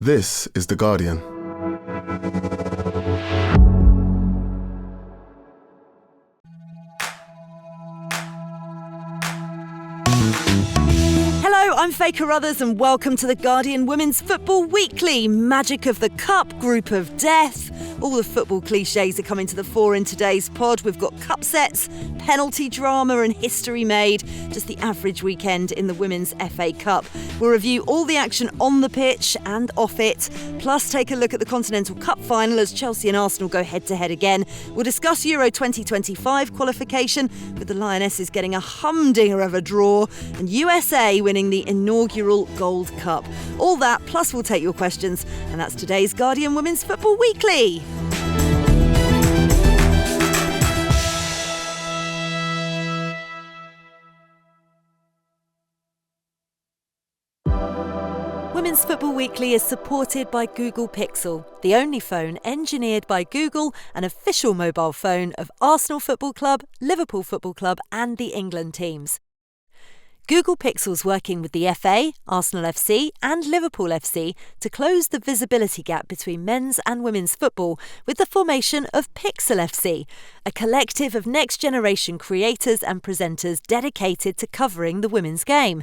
This is The Guardian. Hello, I'm Faye Carruthers and welcome to The Guardian Women's Football Weekly. Magic of the Cup, group of death. All the football cliches are coming to the fore in today's pod. We've got cup sets, penalty drama and history made. Just the average weekend in the Women's FA Cup. We'll review all the action on the pitch and off it. Plus take a look at the Continental Cup final as Chelsea and Arsenal go head-to-head again. We'll discuss Euro 2025 qualification with the Lionesses getting a humdinger of a draw and USA winning the inaugural Gold Cup. All that, plus we'll take your questions. And that's today's Guardian Women's Football Weekly. Women's Football Weekly is supported by Google Pixel, the only phone engineered by Google, an official mobile phone of Arsenal Football Club, Liverpool Football Club and the England teams. Google Pixel's working with the FA, Arsenal FC and Liverpool FC to close the visibility gap between men's and women's football with the formation of Pixel FC, a collective of next-generation creators and presenters dedicated to covering the women's game.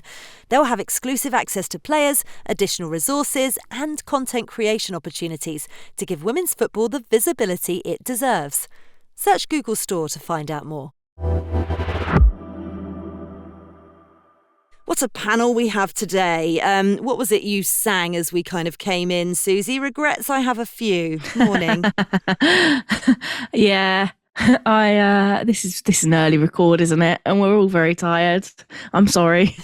They'll have exclusive access to players, additional resources and content creation opportunities to give women's football the visibility it deserves. Search Google Store to find out more. What a panel we have today. What was it you sang as we kind of came in, Susie? Regrets, I have a few. Morning. Yeah, this is an early record, isn't it? And we're all very tired. I'm sorry.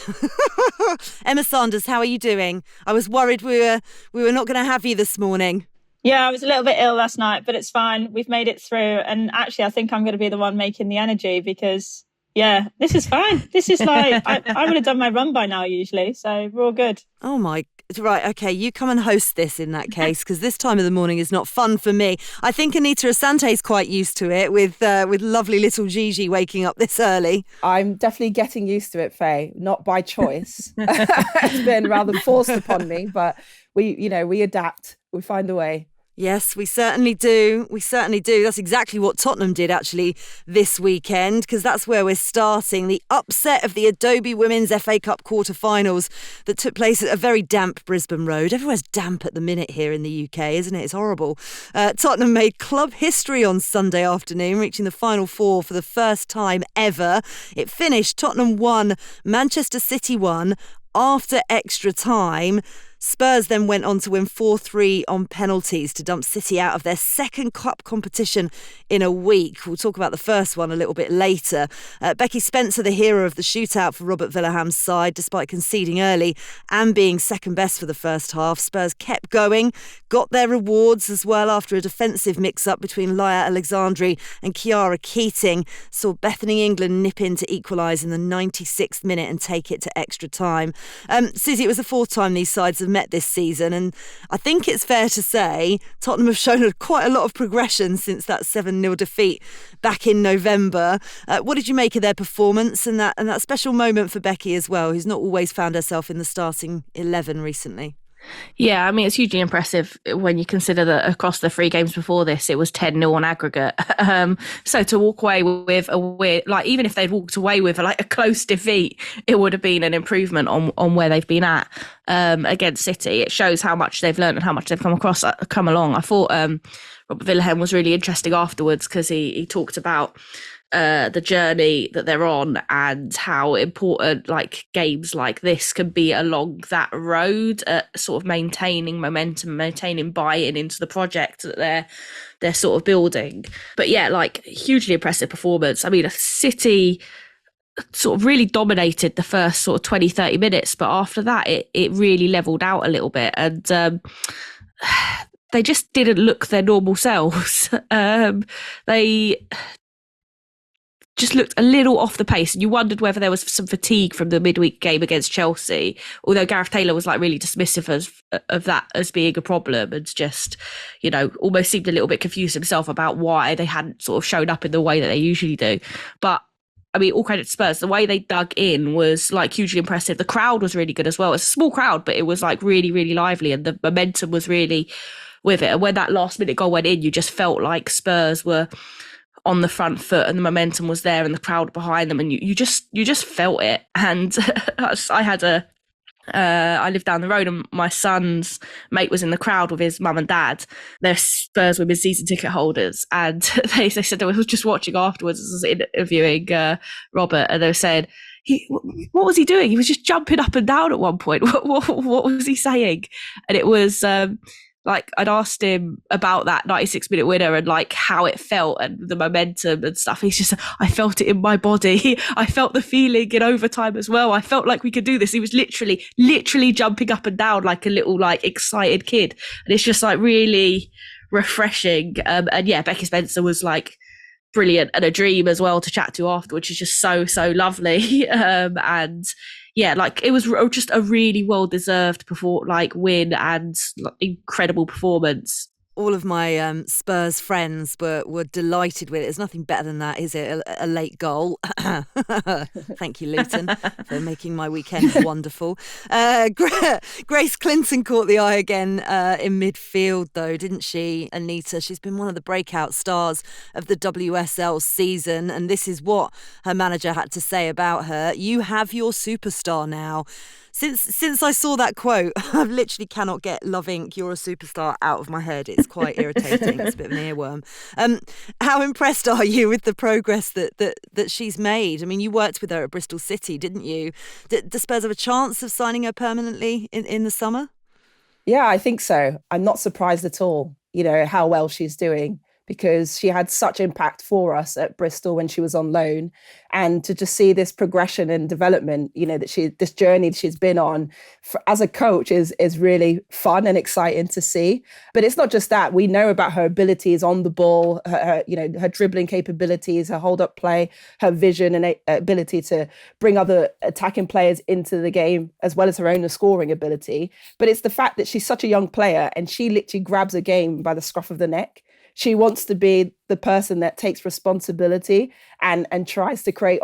Emma Sanders, how are you doing? I was worried we were not going to have you this morning. Yeah, I was a little bit ill last night, but it's fine. We've made it through. And actually, I think I'm going to be the one making the energy because... yeah, this is fine. This is like, I would have done my run by now usually, so we're all good. Oh my, right, okay, you come and host this in that case, because this time of the morning is not fun for me. I think Anita Asante's quite used to it with lovely little Gigi waking up this early. I'm definitely getting used to it, Faye, not by choice. It's been rather forced upon me, but we adapt, we find a way. Yes, we certainly do. We certainly do. That's exactly what Tottenham did actually this weekend, because that's where we're starting. The upset of the Adobe Women's FA Cup quarter-finals that took place at a very damp Brisbane Road. Everywhere's damp at the minute here in the UK, isn't it? It's horrible. Tottenham made club history on Sunday afternoon, reaching the final four for the first time ever. It finished Tottenham 1, Manchester City 1 after extra time. Spurs then went on to win 4-3 on penalties to dump City out of their second cup competition in a week. We'll talk about the first one a little bit later. Becky Spencer, the hero of the shootout for Robert Villaham's side, despite conceding early and being second best for the first half. Spurs kept going, got their rewards as well after a defensive mix-up between Laia Alexandri and Chiara Keating. Saw Bethany England nip in to equalise in the 96th minute and take it to extra time. Susie, it was the fourth time these sides have met this season, and I think it's fair to say Tottenham have shown quite a lot of progression since that 7-0 defeat back in November. What did you make of their performance and that special moment for Becky as well, who's not always found herself in the starting 11 recently? Yeah, I mean, it's hugely impressive when you consider that across the 3 games before this, it was 10-0 on aggregate. So to walk away with even if they'd walked away with a close defeat, it would have been an improvement on where they've been at against City. It shows how much they've learned and how much they've come along. I thought Robert Villahan was really interesting afterwards because he talked about the journey that they're on and how important games like this can be along that road, sort of maintaining momentum, maintaining buy-in into the project that they're sort of building. But yeah, hugely impressive performance. I mean, City sort of really dominated the first sort of 20-30 minutes, but after that it really leveled out a little bit and they just didn't look their normal selves. They just looked a little off the pace, and you wondered whether there was some fatigue from the midweek game against Chelsea, although Gareth Taylor was really dismissive of that as being a problem and just, almost seemed a little bit confused himself about why they hadn't sort of shown up in the way that they usually do. But I mean, all credit to Spurs. The way they dug in was like hugely impressive. The crowd was really good as well. It's a small crowd, but it was like really, really lively, and the momentum was really with it. And when that last minute goal went in, you just felt like Spurs were on the front foot and the momentum was there and the crowd behind them, and you just felt it. And I lived down the road, and my son's mate was in the crowd with his mum and dad. They're Spurs women's season ticket holders, and they said they were just watching afterwards. I was interviewing Robert, and they were saying, what was he doing? He was just jumping up and down at one point. What was he saying? And it was like, I'd asked him about that 96-minute winner and like how it felt and the momentum and stuff. He's just, I felt it in my body. I felt the feeling in overtime as well. I felt like we could do this. He was literally jumping up and down like a little like excited kid. And it's just like really refreshing. And yeah, Becky Spencer was like brilliant and a dream as well to chat to afterwards. She's just so lovely. And yeah, like it was just a really well-deserved win and incredible performance. All of my Spurs friends were delighted with it. There's nothing better than that, is it? A late goal. Thank you, Luton, for making my weekend wonderful. Grace Clinton caught the eye again in midfield, though, didn't she, Anita? She's been one of the breakout stars of the WSL season, and this is what her manager had to say about her. You have your superstar now. Since I saw that quote, I literally cannot get "Love Inc. You're a superstar" out of my head. It's quite irritating. It's a bit of an earworm. How impressed are you with the progress that she's made? I mean, you worked with her at Bristol City, didn't you? Does Spurs have a chance of signing her permanently in the summer? Yeah, I think so. I'm not surprised at all, how well she's doing, because she had such impact for us at Bristol when she was on loan. And to just see this progression and development, this journey she's been on as a coach is really fun and exciting to see. But it's not just that. We know about her abilities on the ball, her dribbling capabilities, her hold-up play, her vision and ability to bring other attacking players into the game, as well as her own scoring ability. But it's the fact that she's such a young player and she literally grabs a game by the scruff of the neck. She wants to be the person that takes responsibility and tries to create,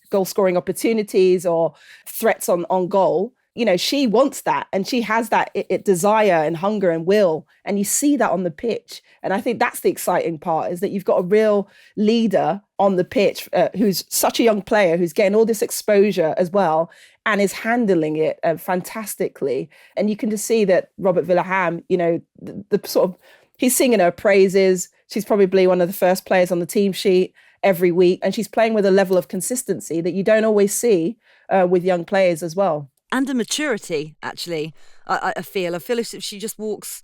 goal scoring opportunities or threats on goal. She wants that, and she has that desire and hunger and will. And you see that on the pitch. And I think that's the exciting part, is that you've got a real leader on the pitch who's such a young player, who's getting all this exposure as well and is handling it fantastically. And you can just see that Robert Villaham, the sort of, he's singing her praises. She's probably one of the first players on the team sheet every week. And she's playing with a level of consistency that you don't always see with young players as well. And a maturity, actually, I feel. I feel if she just walks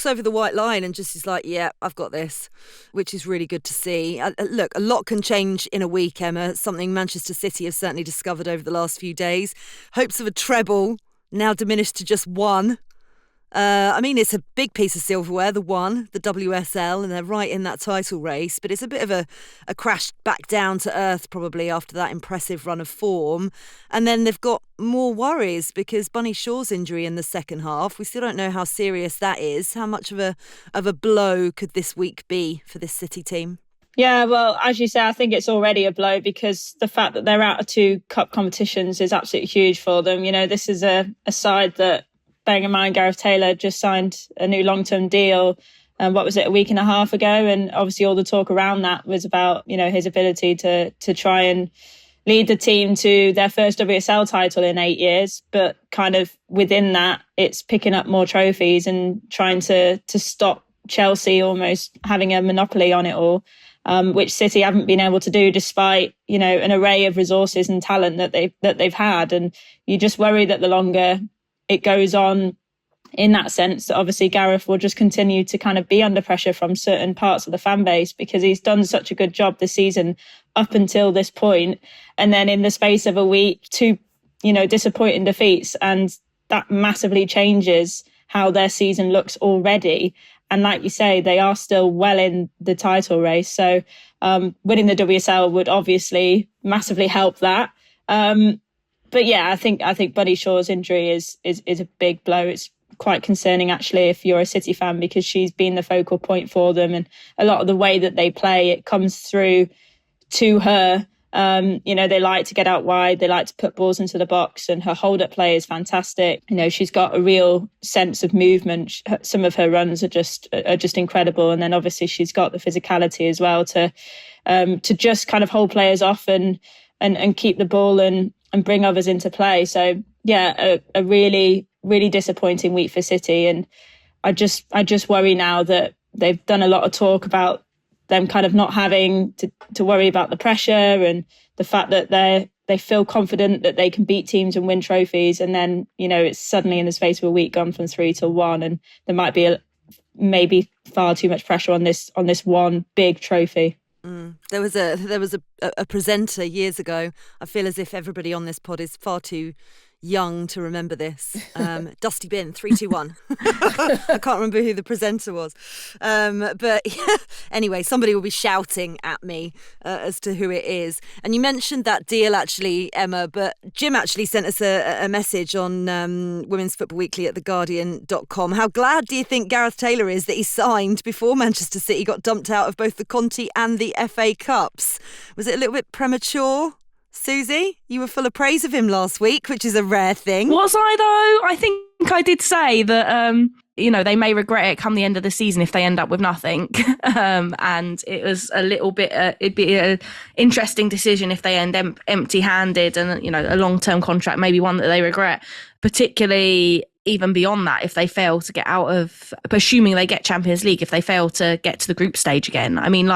over the white line and just is like, yeah, I've got this, which is really good to see. Look, a lot can change in a week, Emma. Something Manchester City have certainly discovered over the last few days. Hopes of a treble now diminished to just one. It's a big piece of silverware, the WSL, and they're right in that title race, but it's a bit of a crash back down to earth probably after that impressive run of form. And then they've got more worries because Bunny Shaw's injury in the second half, we still don't know how serious that is. How much of a blow could this week be for this City team? Yeah, well, as you say, I think it's already a blow because the fact that they're out of 2 cup competitions is absolutely huge for them. This is a side that, bearing in mind, Gareth Taylor just signed a new long-term deal, a week and a half ago? And obviously all the talk around that was about, his ability to try and lead the team to their first WSL title in 8 years. But kind of within that, it's picking up more trophies and trying to stop Chelsea almost having a monopoly on it all, which City haven't been able to do despite, an array of resources and talent that they've had. And you just worry that the longer it goes on in that sense, that obviously Gareth will just continue to kind of be under pressure from certain parts of the fan base because he's done such a good job this season up until this point. And then in the space of a week, 2, disappointing defeats, and that massively changes how their season looks already. And like you say, they are still well in the title race. So winning the WSL would obviously massively help that. But yeah, I think Bunny Shaw's injury is a big blow. It's quite concerning, actually, if you're a City fan, because she's been the focal point for them. And a lot of the way that they play, it comes through to her They like to get out wide. They like to put balls into the box, and her hold-up play is fantastic. She's got a real sense of movement. Some of her runs are just incredible. And then obviously she's got the physicality as well to just kind of hold players off and keep the ball and bring others into play. So yeah, a really, really disappointing week for City. And I just worry now that they've done a lot of talk about them kind of not having to worry about the pressure and the fact that they feel confident that they can beat teams and win trophies. And then, it's suddenly in the space of a week gone from 3 to 1. And there might be maybe far too much pressure on this one big trophy. There was a presenter years ago. I feel as if everybody on this pod is far too young to remember this. Dusty Bin, 3, 2, 1. I can't remember who the presenter was. But yeah, anyway, somebody will be shouting at me as to who it is. And you mentioned that deal actually, Emma, but Jim actually sent us a message on Women's Football Weekly at theguardian.com. How glad do you think Gareth Taylor is that he signed before Manchester City got dumped out of both the Conti and the FA Cups? Was it a little bit premature? Susie, you were full of praise of him last week, which is a rare thing. Was I, though? I think I did say that, they may regret it come the end of the season if they end up with nothing. And it was a little bit, it'd be an interesting decision if they end empty-handed and, a long-term contract, maybe one that they regret, particularly even beyond that, if they fail to get out of, assuming they get Champions League, if they fail to get to the group stage again. I mean,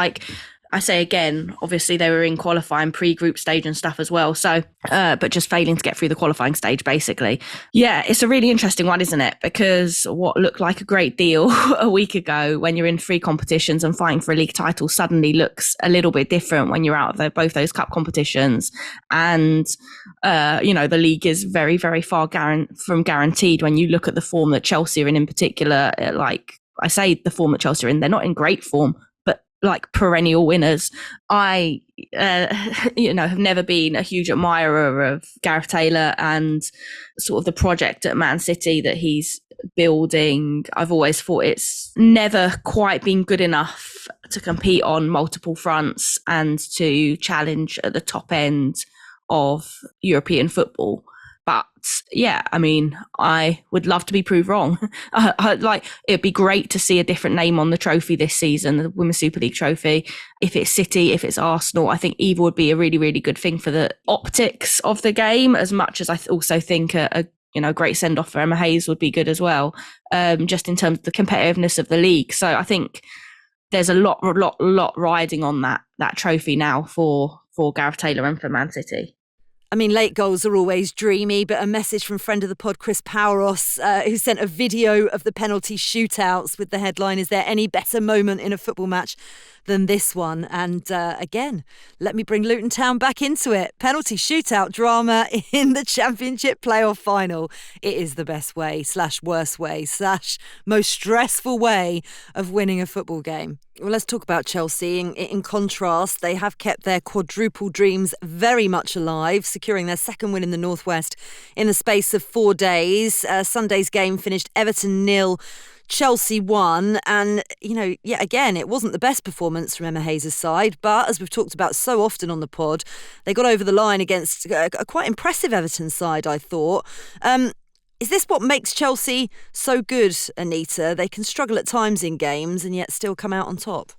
I say again, obviously they were in qualifying pre-group stage and stuff as well. So, but just failing to get through the qualifying stage, basically. Yeah, it's a really interesting one, isn't it? Because what looked like a great deal a week ago when you're in 3 competitions and fighting for a league title suddenly looks a little bit different when you're out of both those cup competitions. And, the league is very, very far from guaranteed when you look at the form that Chelsea are in particular. Like I say, the form that Chelsea are in, they're not in great form, like perennial winners. I, have never been a huge admirer of Gareth Taylor and sort of the project at Man City that he's building. I've always thought it's never quite been good enough to compete on multiple fronts and to challenge at the top end of European football. But yeah, I mean, I would love to be proved wrong. It'd be great to see a different name on the trophy this season, the Women's Super League trophy. If it's City, if it's Arsenal, I think either would be a really, really good thing for the optics of the game, as much as I also think a great send-off for Emma Hayes would be good as well, just in terms of the competitiveness of the league. So I think there's a lot riding on that trophy now for Gareth Taylor and for Man City. I mean, late goals are always dreamy, but a message from friend of the pod, Chris Poweros, who sent a video of the penalty shootouts with the headline, "Is there any better moment in a football match than this one?" And again, let me bring Luton Town back into it. Penalty shootout drama in the Championship playoff final. It is the best way / worst way / most stressful way of winning a football game. Well, let's talk about Chelsea. In contrast, they have kept their quadruple dreams very much alive, securing their second win in the Northwest in the space of 4 days. Sunday's game finished Everton 0, Chelsea 1. And, yet again, it wasn't the best performance from Emma Hayes' side. But as we've talked about so often on the pod, they got over the line against a quite impressive Everton side, I thought. Is this what makes Chelsea so good, Anita? They can struggle at times in games and yet still come out on top.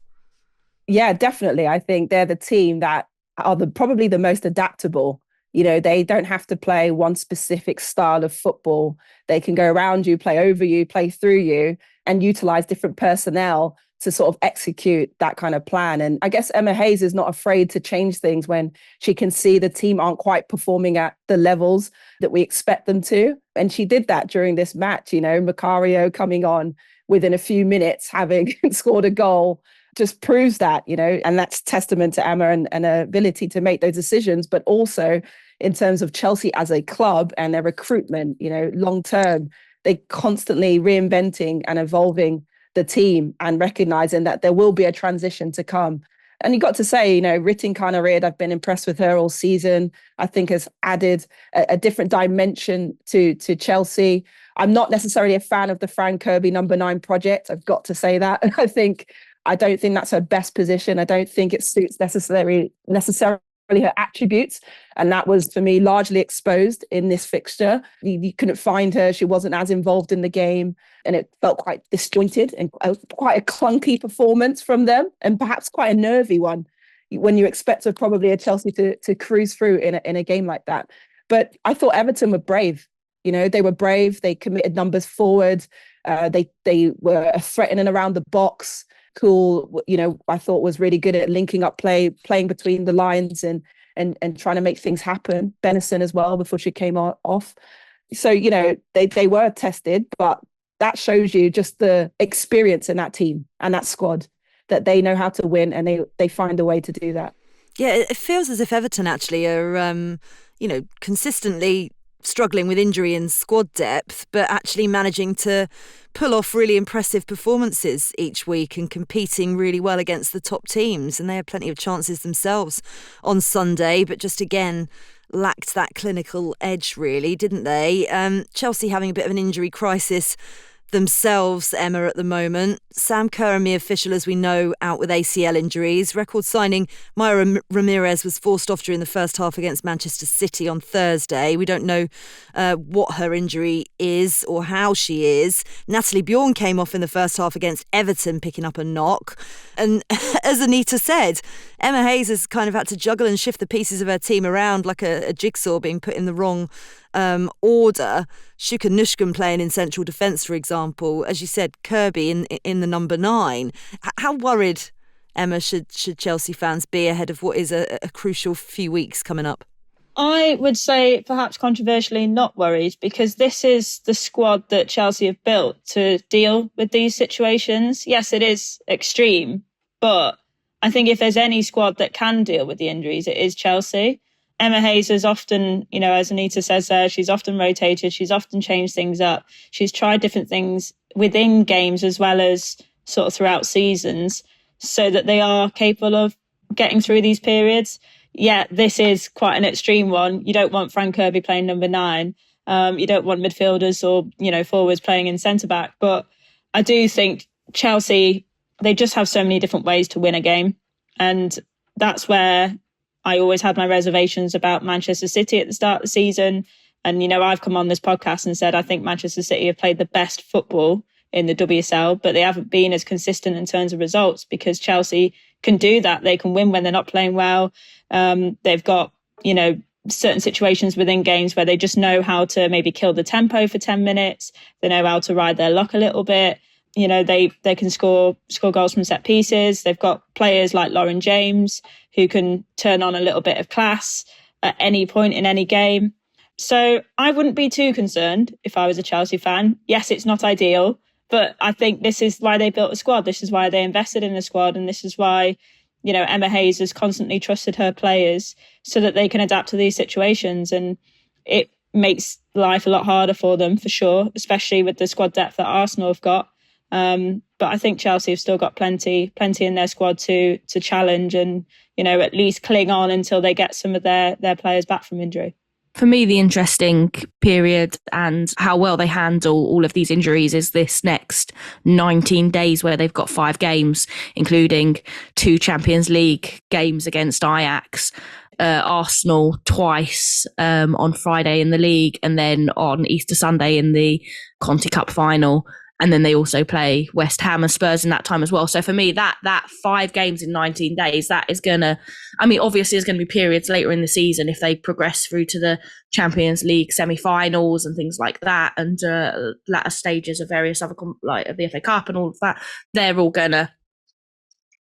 Yeah, definitely. I think they're the team that are probably the most adaptable. They don't have to play one specific style of football. They can go around you, play over you, play through you, and utilize different personnel to sort of execute that kind of plan. And I guess Emma Hayes is not afraid to change things when she can see the team aren't quite performing at the levels that we expect them to. And she did that during this match, Macario coming on within a few minutes, having scored a goal, just proves that, and that's testament to Emma and her ability to make those decisions, but also in terms of Chelsea as a club and their recruitment, long term, they constantly reinventing and evolving the team and recognizing that there will be a transition to come. And you got to say, Ritin Kanarid, I've been impressed with her all season. I think has added a different dimension to Chelsea. I'm not necessarily a fan of the Fran Kirby number 9 project. I've got to say that. I don't think that's her best position. I don't think it suits necessarily her attributes. And that was, for me, largely exposed in this fixture. You couldn't find her. She wasn't as involved in the game. And it felt quite disjointed and quite a clunky performance from them, and perhaps quite a nervy one when you expect probably a Chelsea to cruise through in a game like that. But I thought Everton were brave. They were brave. They committed numbers forward. They were threatening around the box. Cool, I thought was really good at linking up play, playing between the lines and trying to make things happen. Benison as well before she came off. So, they were tested, but that shows you just the experience in that team and that squad, that they know how to win and they find a way to do that. Yeah, it feels as if Everton actually are, consistently struggling with injury and squad depth, but actually managing to pull off really impressive performances each week and competing really well against the top teams. And they had plenty of chances themselves on Sunday, but just again lacked that clinical edge, really, didn't they? Chelsea having a bit of an injury crisis themselves, Emma, at the moment. Sam Kerr, and Mia Fischel, as we know, out with ACL injuries. Record signing Maya Ramirez was forced off during the first half against Manchester City on Thursday. We don't know what her injury is or how she is. Natalie Bjorn came off in the first half against Everton, picking up a knock. And as Anita said, Emma Hayes has kind of had to juggle and shift the pieces of her team around like a jigsaw being put in the wrong order. Shuka Nushkan playing in central defence, for example. As you said, Kirby in the number 9. How worried, Emma, should Chelsea fans be ahead of what is a crucial few weeks coming up? I would say perhaps controversially not worried, because this is the squad that Chelsea have built to deal with these situations. Yes, it is extreme, but I think if there's any squad that can deal with the injuries, it is Chelsea. Emma Hayes has often, as Anita says there, she's often rotated. She's often changed things up. She's tried different things within games as well as sort of throughout seasons, so that they are capable of getting through these periods. Yeah, this is quite an extreme one. You don't want Fran Kirby playing number 9. You don't want midfielders or, forwards playing in centre-back. But I do think Chelsea, they just have so many different ways to win a game. And that's where I always had my reservations about Manchester City at the start of the season. And, I've come on this podcast and said I think Manchester City have played the best football in the WSL, but they haven't been as consistent in terms of results, because Chelsea can do that. They can win when they're not playing well. They've got, certain situations within games where they just know how to maybe kill the tempo for 10 minutes. They know how to ride their luck a little bit. They can score goals from set pieces. They've got players like Lauren James who can turn on a little bit of class at any point in any game. So I wouldn't be too concerned if I was a Chelsea fan. Yes, it's not ideal, but I think this is why they built a squad. This is why they invested in the squad. And this is why, Emma Hayes has constantly trusted her players so that they can adapt to these situations. And it makes life a lot harder for them, for sure, especially with the squad depth that Arsenal have got. But I think Chelsea have still got plenty in their squad to challenge and, at least cling on until they get some of their players back from injury. For me, the interesting period and how well they handle all of these injuries is this next 19 days where they've got 5 games, including 2 Champions League games against Ajax, Arsenal twice on Friday in the league, and then on Easter Sunday in the Conti Cup final. And then they also play West Ham and Spurs in that time as well. So for me, that 5 games in 19 days, that is going to, obviously there's going to be periods later in the season if they progress through to the Champions League semi-finals and things like that, and latter stages of various other, like the FA Cup and all of that, they're all going to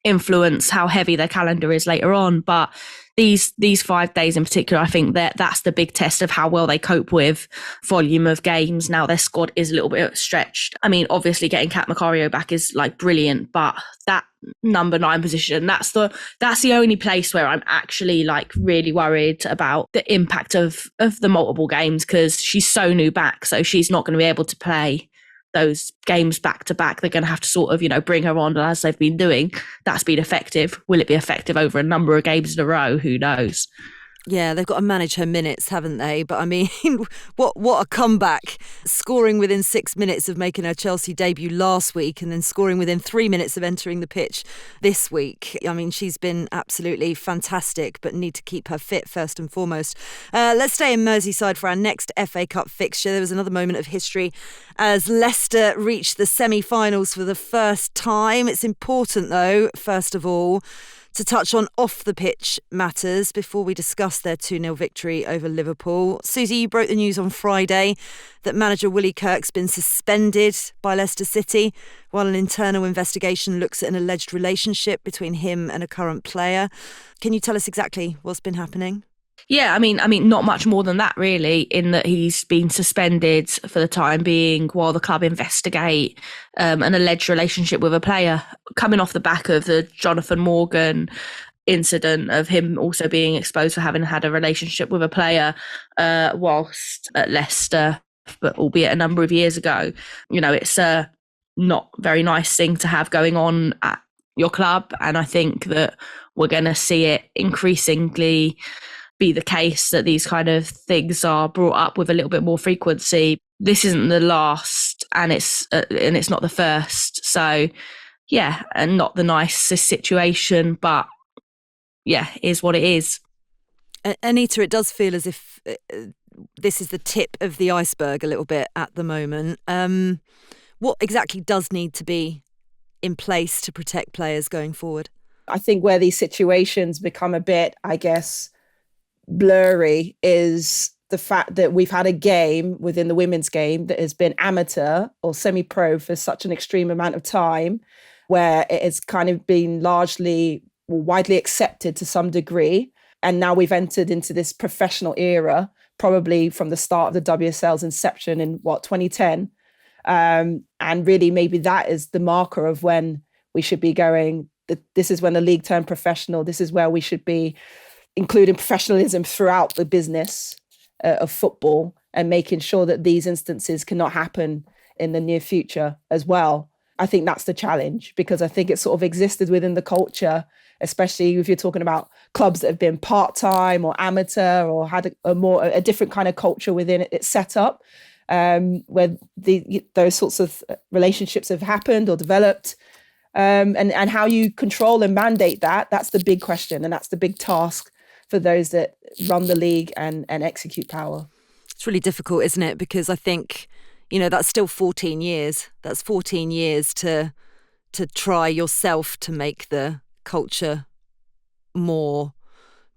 influence how heavy their calendar is later on. But these 5 days in particular, I think that's the big test of how well they cope with volume of games. Now their squad is a little bit stretched. Obviously getting Kat Macario back is brilliant, but that number 9 position, that's the only place where I'm actually really worried about the impact of the multiple games, because she's so new back, so she's not going to be able to play those games back to back. They're going to have to sort of, bring her on as they've been doing. That's been effective. Will it be effective over a number of games in a row? Who knows? Yeah, they've got to manage her minutes, haven't they? But I mean, what a comeback. Scoring within 6 minutes of making her Chelsea debut last week and then scoring within 3 minutes of entering the pitch this week. I mean, she's been absolutely fantastic, but need to keep her fit first and foremost. Let's stay in Merseyside for our next FA Cup fixture. There was another moment of history as Leicester reached the semi-finals for the first time. It's important, though, first of all, to touch on off-the-pitch matters before we discuss their 2-0 victory over Liverpool. Susie, you broke the news on Friday that manager Willie Kirk's been suspended by Leicester City while an internal investigation looks at an alleged relationship between him and a current player. Can you tell us exactly what's been happening? Yeah, I mean, not much more than that, really, in that he's been suspended for the time being while the club investigate an alleged relationship with a player, coming off the back of the Jonathan Morgan incident of him also being exposed for having had a relationship with a player whilst at Leicester, but albeit a number of years ago. You know, it's a not very nice thing to have going on at your club, and I think that we're going to see it increasingly be the case that these kind of things are brought up with a little bit more frequency. This isn't the last, and it's not the first. So, yeah, and not the nicest situation, but yeah, is what it is. Anita, it does feel as if this is the tip of the iceberg a little bit at the moment. What exactly does need to be in place to protect players going forward? I think where these situations become a bit, I guess, blurry is the fact that we've had a game within the women's game that has been amateur or semi-pro for such an extreme amount of time, where it has kind of been largely widely accepted to some degree. And now we've entered into this professional era, probably from the start of the WSL's inception in 2010. And really maybe that is the marker of when we should be going, this is when the league turned professional. This is where we should be including professionalism throughout the business of football and making sure that these instances cannot happen in the near future as well. I think that's the challenge, because I think it sort of existed within the culture, especially if you're talking about clubs that have been part-time or amateur or had a different kind of culture within its setup, where those sorts of relationships have happened or developed. And how you control and mandate that's the big question, and that's the big task for those that run the league and execute power. It's really difficult, isn't it? Because I think, that's still 14 years. That's 14 years to try yourself to make the culture more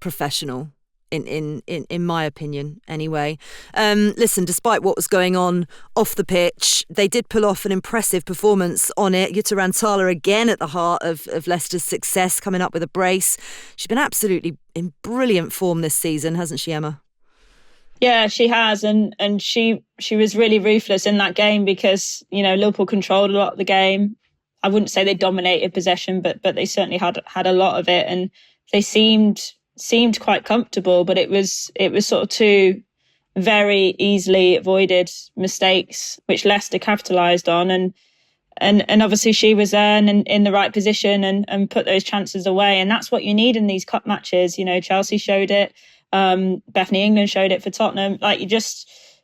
professional. In my opinion, anyway. Listen, despite what was going on off the pitch, they did pull off an impressive performance on it. Jutta Rantala again at the heart of Leicester's success, coming up with a brace. She's been absolutely in brilliant form this season, hasn't she, Emma? Yeah, she has, and she was really ruthless in that game because Liverpool controlled a lot of the game. I wouldn't say they dominated possession, but they certainly had a lot of it, and they seemed quite comfortable, but it was sort of two very easily avoided mistakes which Leicester capitalised on, and obviously she was there and in the right position and put those chances away, and that's what you need in these cup matches. Chelsea showed it, Bethany England showed it for Tottenham.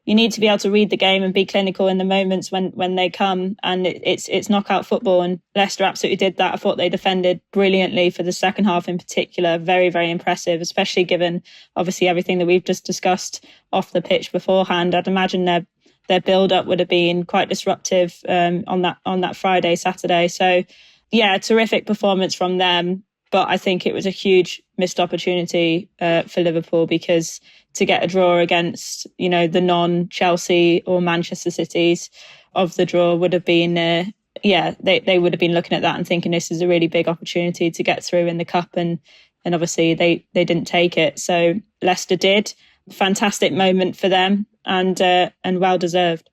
You need to be able to read the game and be clinical in the moments when they come, and it's knockout football, and Leicester absolutely did that. I thought they defended brilliantly for the second half in particular. Very, very impressive, especially given obviously everything that we've just discussed off the pitch beforehand. I'd imagine their build-up would have been quite disruptive on that Friday, Saturday. So yeah, terrific performance from them. But I think it was a huge missed opportunity for Liverpool, because to get a draw against, the non-Chelsea or Manchester Cities of the draw would have been, they would have been looking at that and thinking this is a really big opportunity to get through in the cup. And obviously they didn't take it. So Leicester did. Fantastic moment for them and well deserved.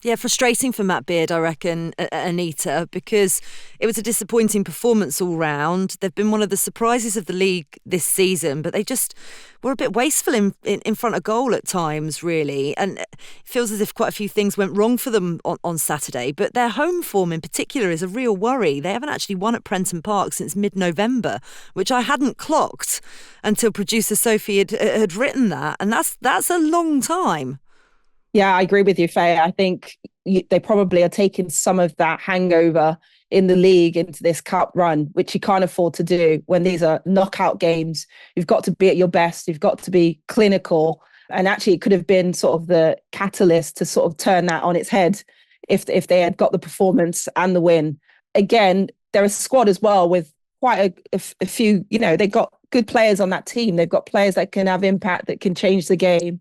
Yeah, frustrating for Matt Beard, I reckon, Anita, because it was a disappointing performance all round. They've been one of the surprises of the league this season, but they just were a bit wasteful in front of goal at times, really. And it feels as if quite a few things went wrong for them on Saturday. But their home form in particular is a real worry. They haven't actually won at Prenton Park since mid-November, which I hadn't clocked until producer Sophie had written that. And that's a long time. Yeah, I agree with you, Faye. I think they probably are taking some of that hangover in the league into this cup run, which you can't afford to do when these are knockout games. You've got to be at your best. You've got to be clinical. And actually, it could have been sort of the catalyst to sort of turn that on its head if they had got the performance and the win. Again, they're a squad as well with quite a few, they've got good players on that team. They've got players that can have impact, that can change the game.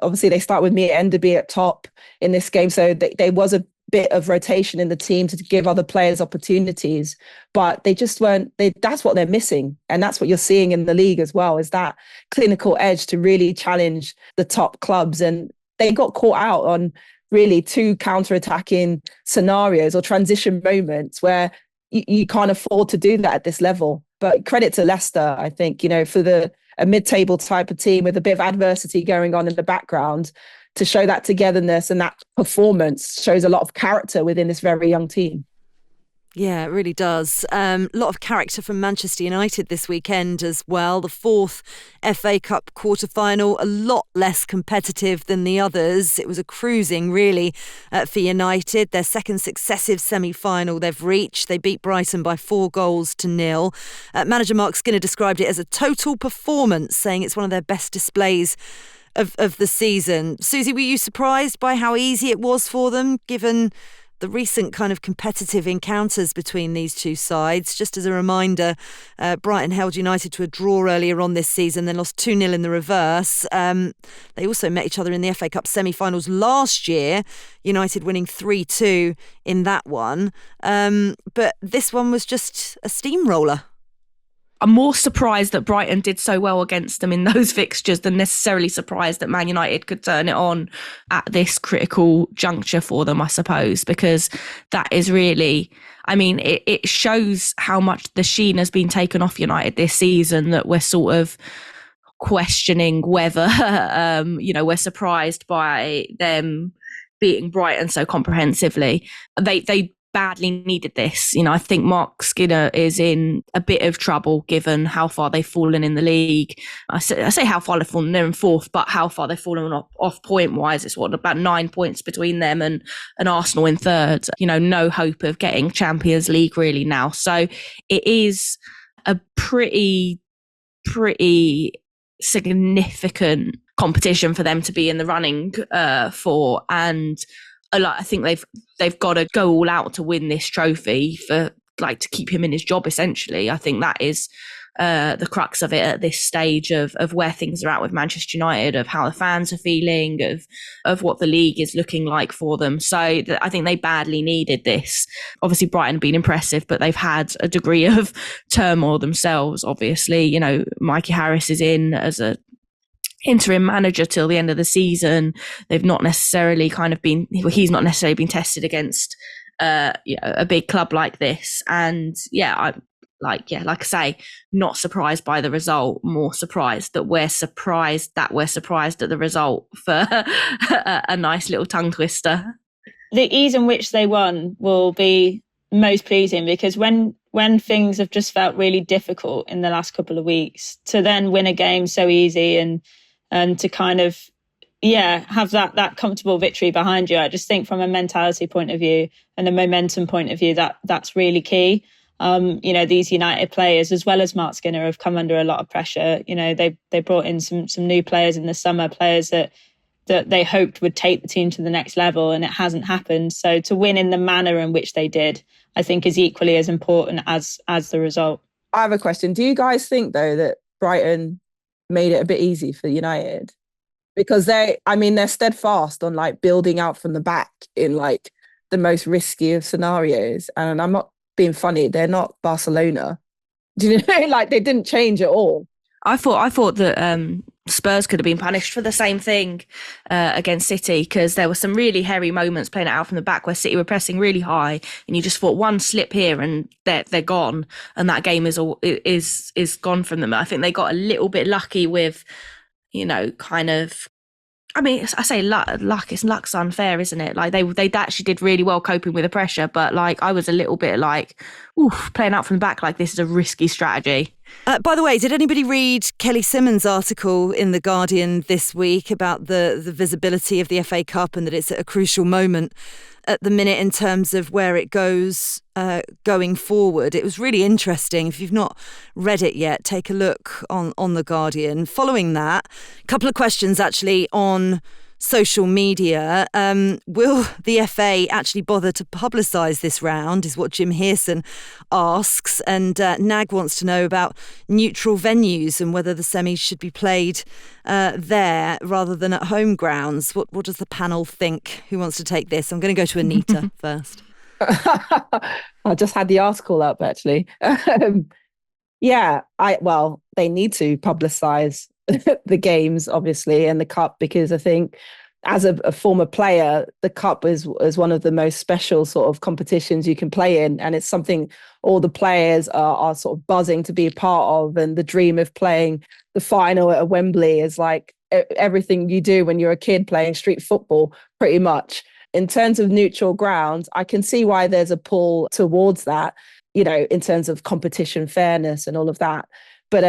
Obviously, they start with Mia Enderby at top in this game. So there was a bit of rotation in the team to give other players opportunities. But they just weren't, that's what they're missing. And that's what you're seeing in the league as well, is that clinical edge to really challenge the top clubs. And they got caught out on really two counter-attacking scenarios or transition moments where you can't afford to do that at this level. But credit to Leicester, I think, for a mid-table type of team with a bit of adversity going on in the background, to show that togetherness and that performance shows a lot of character within this very young team. Yeah, it really does. A lot of character from Manchester United this weekend as well. The fourth FA Cup quarter-final, a lot less competitive than the others. It was a cruising, really, for United. Their second successive semi-final they've reached. They beat Brighton by 4-0. Manager Mark Skinner described it as a total performance, saying it's one of their best displays of the season. Susie, were you surprised by how easy it was for them, given the recent kind of competitive encounters between these two sides? Just as a reminder, Brighton held United to a draw earlier on this season, then lost 2-0 in the reverse. They also met each other in the FA Cup semi-finals last year, United winning 3-2 in that one. But this one was just a steamroller. I'm more surprised that Brighton did so well against them in those fixtures than necessarily surprised that Man United could turn it on at this critical juncture for them, I suppose, because that is really, it shows how much the sheen has been taken off United this season, that we're sort of questioning whether, we're surprised by them beating Brighton so comprehensively. They badly needed this. I think Mark Skinner is in a bit of trouble given how far they've fallen in the league. I say how far they've fallen. They're in fourth, but how far they've fallen off point wise. It's about 9 points between them and Arsenal in third. No hope of getting Champions League really now. So it is a pretty significant competition for them to be in the running for. And I think they've got to go all out to win this trophy to keep him in his job, essentially. I think that is the crux of it at this stage of where things are at with Manchester United, of how the fans are feeling, of what the league is looking like for them. So I think they badly needed this. Obviously, Brighton have been impressive, but they've had a degree of turmoil themselves, obviously. Mikey Harris is in as a interim manager till the end of the season. They've not necessarily he's not necessarily been tested against a big club like this. And like I say, not surprised by the result, more surprised that we're surprised at the result for a nice little tongue twister. The ease in which they won will be most pleasing, because when things have just felt really difficult in the last couple of weeks, to then win a game so easy and to kind of, have that comfortable victory behind you. I just think from a mentality point of view and a momentum point of view, that's really key. These United players, as well as Mark Skinner, have come under a lot of pressure. They brought in some new players in the summer, players that they hoped would take the team to the next level, and it hasn't happened. So to win in the manner in which they did, I think is equally as important as the result. I have a question. Do you guys think, though, that Brighton made it a bit easy for United? Because they're steadfast on building out from the back in the most risky of scenarios. And I'm not being funny, they're not Barcelona. Do you know? They didn't change at all. I thought that Spurs could have been punished for the same thing against City, because there were some really hairy moments playing it out from the back where City were pressing really high, and you just thought one slip here and they're gone, and that game is gone from them. I think they got a little bit lucky with, kind of. I mean, I say luck. It's luck's unfair, isn't it? Like they actually did really well coping with the pressure, but like I was a little bit like, oof, playing out from the back like this is a risky strategy. By the way, did anybody read Kelly Simmons' article in The Guardian this week about the visibility of the FA Cup and that it's at a crucial moment at the minute in terms of where it goes going forward? It was really interesting. If you've not read it yet, take a look on The Guardian. Following that, a couple of questions actually on social media. Will the FA actually bother to publicise this round, is what Jim Hearson asks. And Nag wants to know about neutral venues and whether the semis should be played there rather than at home grounds. What does the panel think? Who wants to take this? I'm going to go to Anita first. I just had the article up, actually. They need to publicise the games, obviously, and the cup, because I think as a former player, the cup is one of the most special sort of competitions you can play in, and it's something all the players are sort of buzzing to be a part of. And the dream of playing the final at Wembley is like everything you do when you're a kid playing street football, pretty much. In terms of neutral grounds, I can see why there's a pull towards that, in terms of competition fairness and all of that. But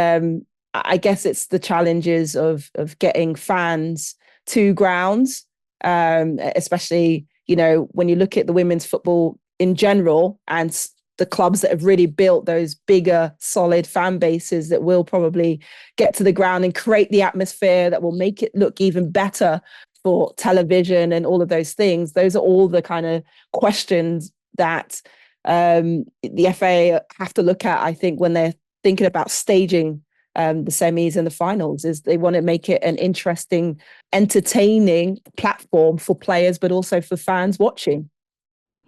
I guess it's the challenges of getting fans to grounds, especially, when you look at the women's football in general and the clubs that have really built those bigger, solid fan bases that will probably get to the ground and create the atmosphere that will make it look even better for television and all of those things. Those are all the kind of questions that the FA have to look at, I think, when they're thinking about staging the semis and the finals. Is they want to make it an interesting, entertaining platform for players, but also for fans watching.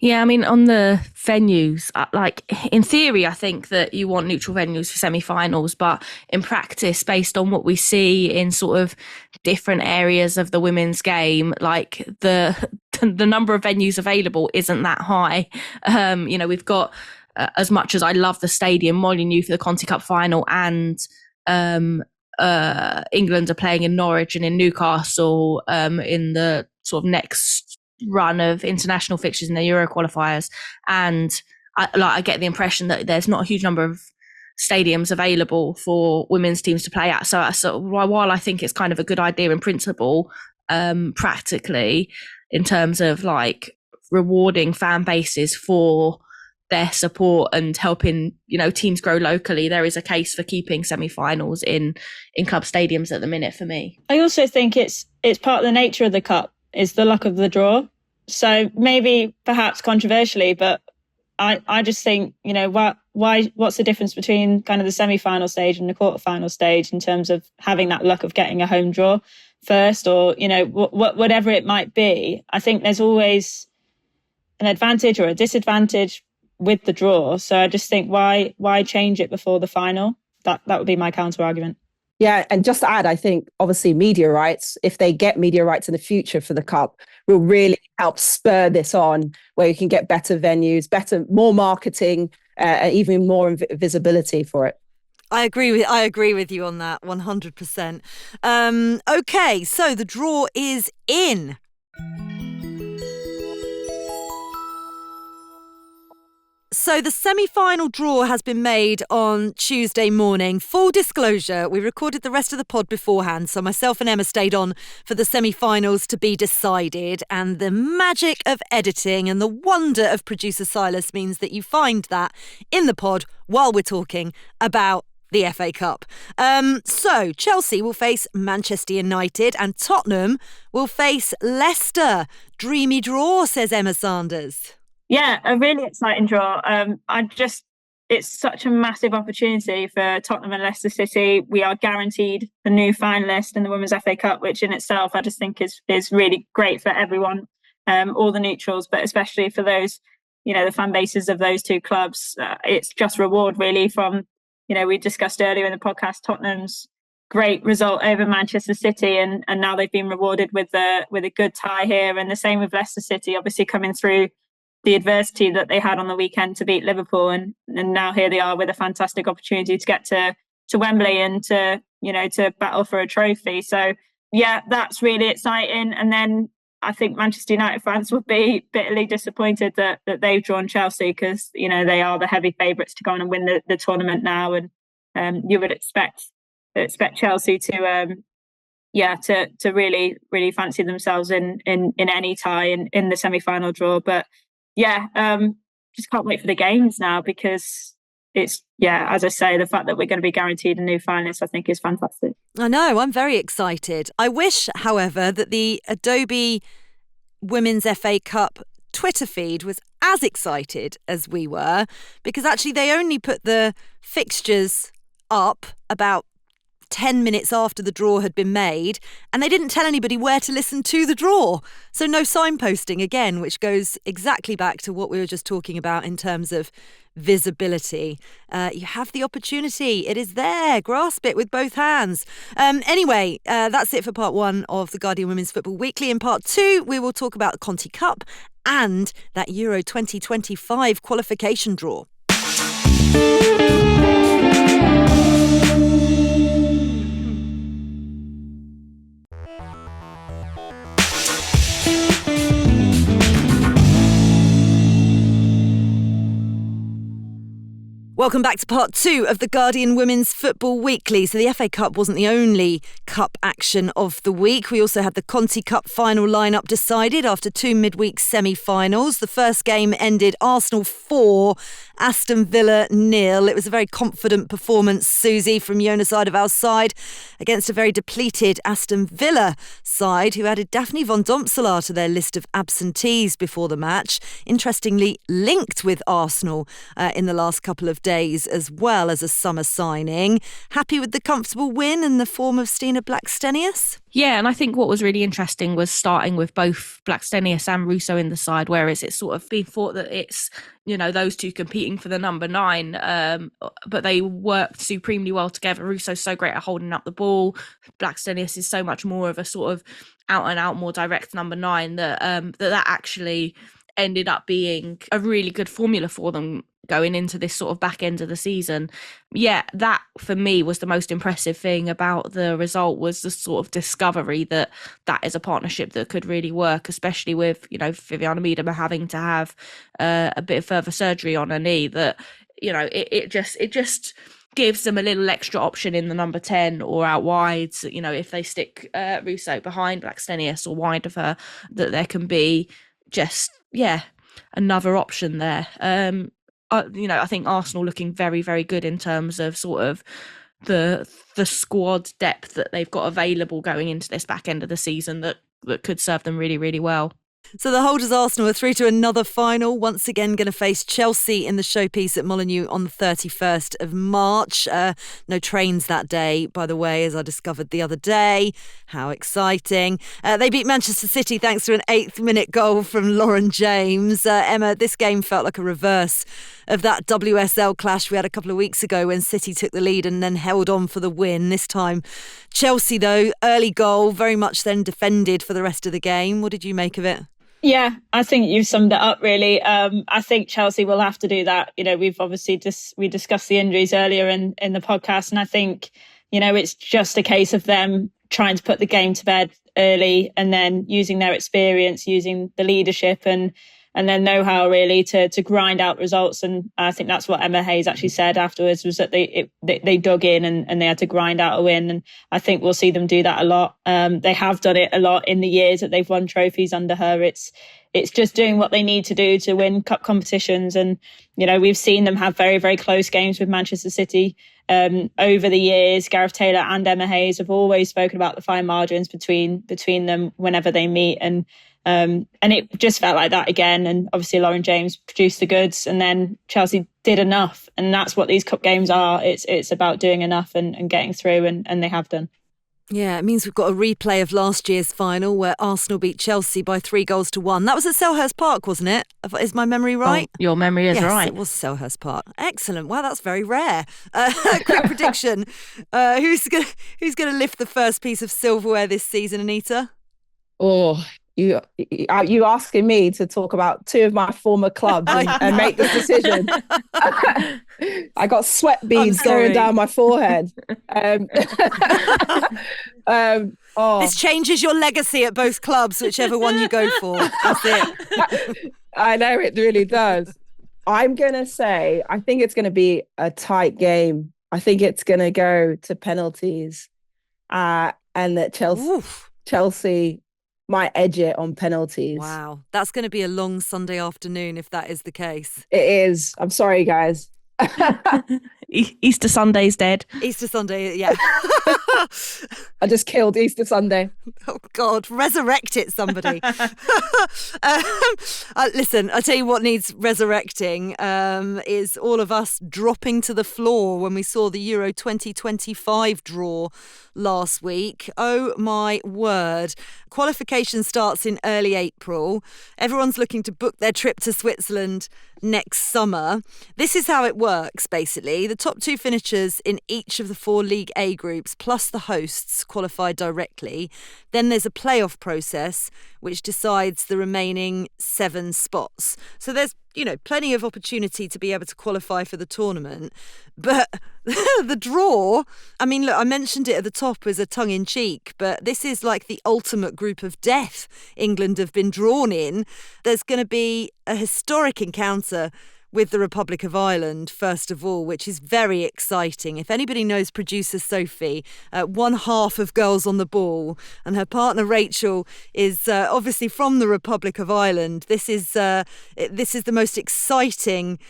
Yeah, I mean, on the venues, like in theory, I think that you want neutral venues for semi-finals, but in practice, based on what we see in sort of different areas of the women's game, like the number of venues available isn't that high. We've got, as much as I love the stadium, Molineux for the Conti Cup final, and England are playing in Norwich and in Newcastle in the sort of next run of international fixtures in the Euro qualifiers, and I get the impression that there's not a huge number of stadiums available for women's teams to play at. So while I think it's kind of a good idea in principle, practically, in terms of like rewarding fan bases for their support and helping teams grow locally, there is a case for keeping semi-finals in club stadiums at the minute for me. I also think it's part of the nature of the cup is the luck of the draw. So maybe perhaps controversially, but I just think, what's the difference between kind of the semi-final stage and the quarter-final stage in terms of having that luck of getting a home draw first, or, whatever it might be. I think there's always an advantage or a disadvantage with the draw. So I just think why change it before the final? That would be my counter argument. Yeah, and just to add, I think obviously media rights, if they get media rights in the future for the Cup, will really help spur this on, where you can get better venues, more marketing, even more visibility for it. I agree with you on that 100%. Okay, so the draw is in. So the semi-final draw has been made on Tuesday morning. Full disclosure, we recorded the rest of the pod beforehand, so myself and Emma stayed on for the semi-finals to be decided. And the magic of editing and the wonder of producer Silas means that you find that in the pod while we're talking about the FA Cup. So Chelsea will face Manchester United and Tottenham will face Leicester. Dreamy draw, says Emma Sanders. Yeah, a really exciting draw. It's such a massive opportunity for Tottenham and Leicester City. We are guaranteed a new finalist in the Women's FA Cup, which in itself I just think is really great for everyone, all the neutrals, but especially for those, the fan bases of those two clubs. It's just reward really from, we discussed earlier in the podcast, Tottenham's great result over Manchester City, and now they've been rewarded with a good tie here. And the same with Leicester City, obviously coming through the adversity that they had on the weekend to beat Liverpool, and now here they are with a fantastic opportunity to get to Wembley and to battle for a trophy. So yeah, that's really exciting. And then I think Manchester United fans would be bitterly disappointed that they've drawn Chelsea, because they are the heavy favourites to go on and win the tournament now, and you would expect Chelsea to really, really fancy themselves in any tie in the semi-final draw. But yeah, just can't wait for the games now, because it's, as I say, the fact that we're going to be guaranteed a new finalist, I think, is fantastic. I know, I'm very excited. I wish, however, that the Adobe Women's FA Cup Twitter feed was as excited as we were, because actually they only put the fixtures up about 10 minutes after the draw had been made, and they didn't tell anybody where to listen to the draw. So no signposting again, which goes exactly back to what we were just talking about in terms of visibility. You have the opportunity. It is there. Grasp it with both hands. Anyway, that's it for part one of the Guardian Women's Football Weekly. In part two, we will talk about the Conti Cup and that Euro 2025 qualification draw. Welcome back to part two of the Guardian Women's Football Weekly. So the FA Cup wasn't the only cup action of the week. We also had the Conti Cup final lineup decided after two midweek semi-finals. The first game ended Arsenal 4, Aston Villa 0. It was a very confident performance, Susie, from Jonas Eidevall's side against a very depleted Aston Villa side who added Daphne von Domselaar to their list of absentees before the match. Interestingly linked with Arsenal in the last couple of days as well as a summer signing. Happy with the comfortable win and the form of Stina Blackstenius? Yeah, and I think what was really interesting was starting with both Blackstenius and Russo in the side, whereas it's sort of been thought that it's, those two competing for the number 9, but they worked supremely well together. Russo's so great at holding up the ball. Blackstenius is so much more of a sort of out-and-out, more direct number 9 that actually ended up being a really good formula for them going into this sort of back end of the season. Yeah, that for me was the most impressive thing about the result, was the sort of discovery that is a partnership that could really work, especially with, Viviana Miedema having to have a bit of further surgery on her knee, that, it just gives them a little extra option in the number 10 or out wide, if they stick Russo behind Blackstenius or wide of her, that there can be just, another option there. I think Arsenal looking very, very good in terms of sort of the squad depth that they've got available going into this back end of the season that could serve them really, really well. So the holders Arsenal are through to another final, once again going to face Chelsea in the showpiece at Molineux on the 31st of March. No trains that day, by the way, as I discovered the other day. How exciting. They beat Manchester City thanks to an 8th-minute goal from Lauren James. Emma, this game felt like a reverse of that WSL clash we had a couple of weeks ago when City took the lead and then held on for the win. This time, Chelsea, though, early goal, very much then defended for the rest of the game. What did you make of it? Yeah, I think you've summed it up, really. I think Chelsea will have to do that. We've obviously we discussed the injuries earlier in the podcast, and I think, it's just a case of them trying to put the game to bed early and then using their experience, using the leadership and then know-how, really, to grind out results. And I think that's what Emma Hayes actually said afterwards, was that they dug in and they had to grind out a win. And I think we'll see them do that a lot. They have done it a lot in the years that they've won trophies under her. It's just doing what they need to do to win cup competitions. And, we've seen them have very, very close games with Manchester City over the years. Gareth Taylor and Emma Hayes have always spoken about the fine margins between them whenever they meet. And it just felt like that again. And obviously Lauren James produced the goods, and then Chelsea did enough. And that's what these cup games are. It's about doing enough and getting through, and they have done. Yeah, it means we've got a replay of last year's final where Arsenal beat Chelsea by 3-1. That was at Selhurst Park, wasn't it? Is my memory right? Oh, your memory is yes, right. It was Selhurst Park. Excellent. Wow, that's very rare. Quick prediction. Who's gonna lift the first piece of silverware this season, Anita? Oh, you asking me to talk about two of my former clubs and make this decision. I got sweat beads going down my forehead. This changes your legacy at both clubs, whichever one you go for. That's it. I know, it really does. I'm going to say, I think it's going to be a tight game. I think it's going to go to penalties, and that Chelsea might edge it on penalties. Wow. That's going to be a long Sunday afternoon if that is the case. It is. I'm sorry, guys. Easter Sunday's dead. Easter Sunday, yeah. I just killed Easter Sunday. Oh, God. Resurrect it, somebody. Listen, I tell you what needs resurrecting is all of us dropping to the floor when we saw the Euro 2025 draw last week. Oh, my word. Qualification starts in early April. Everyone's looking to book their trip to Switzerland next summer. This is how it works, basically. The top two finishers in each of the 4 League A groups, plus the hosts, qualify directly. Then there's a playoff process which decides the remaining 7 spots. So there's, plenty of opportunity to be able to qualify for the tournament. But the draw, I mean, look, I mentioned it at the top as a tongue-in-cheek, but this is like the ultimate group of death England have been drawn in. There's going to be a historic encounter with the Republic of Ireland, first of all, which is very exciting. If anybody knows producer Sophie, one half of Girls on the Ball, and her partner Rachel is obviously from the Republic of Ireland. This is the most exciting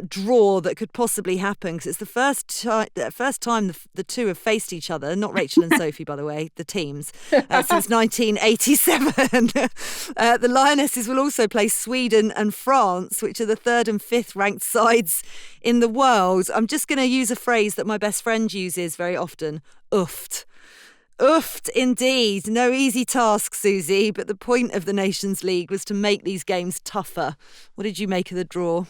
draw that could possibly happen, because it's the first time the two have faced each other, not Rachel and Sophie, by the way, the teams, since 1987. The Lionesses will also play Sweden and France, which are the 3rd and 5th ranked sides in the world. I'm just going to use a phrase that my best friend uses very often: oofed. Oofed indeed. No easy task, Susie, but the point of the Nations League was to make these games tougher. What did you make of the draw?